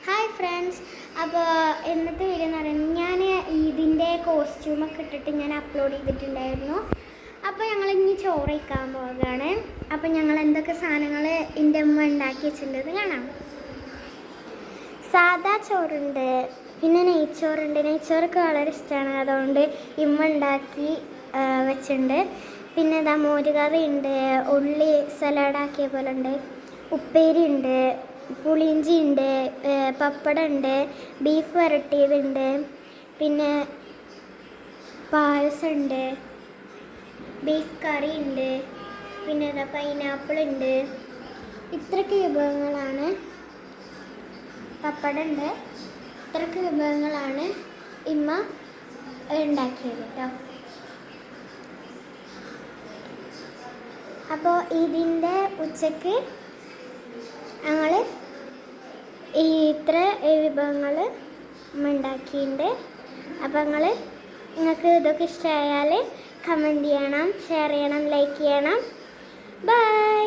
Hi friends, അപ്പോൾ ഇന്നത്തെ video എന്ന് പറയുന്നത് ഞാൻ ഇതിൻ്റെ കോസ്റ്റ്യൂമൊക്കെ ഇട്ടിട്ട് ഞാൻ അപ്ലോഡ് ചെയ്തിട്ടുണ്ടായിരുന്നു. അപ്പോൾ ഞങ്ങൾ ഇനി ചോറ് വയ്ക്കാൻ പോവുകയാണ്. അപ്പോൾ ഞങ്ങൾ എന്തൊക്കെ സാധനങ്ങൾ എൻ്റെ അമ്മ ഉണ്ടാക്കി വെച്ചിട്ടുണ്ടെന്ന് കാണാം. സാദാ ചോറുണ്ട്, പിന്നെ നെയ്ച്ചോറുണ്ട്. നെയ്ച്ചോറൊക്കെ വളരെ ഇഷ്ടമാണ്, അതുകൊണ്ട് ഇമ്മ ഉണ്ടാക്കി വെച്ചിട്ടുണ്ട്. പിന്നെ ഇതാ മോരുകറി ഉണ്ട്, ഉള്ളി സലാഡാക്കിയ പോലെ ഉണ്ട്, ഉപ്പേരി ഉണ്ട്, പുളിയിഞ്ചി ഉണ്ട്, പപ്പടം ഉണ്ട്, ബീഫ് വരട്ടിയതുണ്ട്, പിന്നെ പായസം ഉണ്ട്, ബീഫ് കറി ഉണ്ട്, പിന്നെ ഇതാ പൈനാപ്പിൾ ഉണ്ട്. ഇത്രയ്ക്ക് വിഭവങ്ങളാണ്. പപ്പടം ഉണ്ട്. ഇത്രയ്ക്ക് വിഭവങ്ങളാണ് ഇമ്മ ഉണ്ടാക്കിയത് കേട്ടോ. അപ്പോൾ ഇതിൻ്റെ ഉച്ചക്ക് ഞങ്ങൾ ഇത്ര വിഭവങ്ങൾ ഉണ്ടാക്കിയിട്ടുണ്ട്. അപ്പോൾ നിങ്ങൾക്ക് ഇതൊക്കെ ഇഷ്ടമായാൽ കമൻറ്റ് ചെയ്യണം, ഷെയർ ചെയ്യണം, ലൈക്ക് ചെയ്യണം. ബൈ.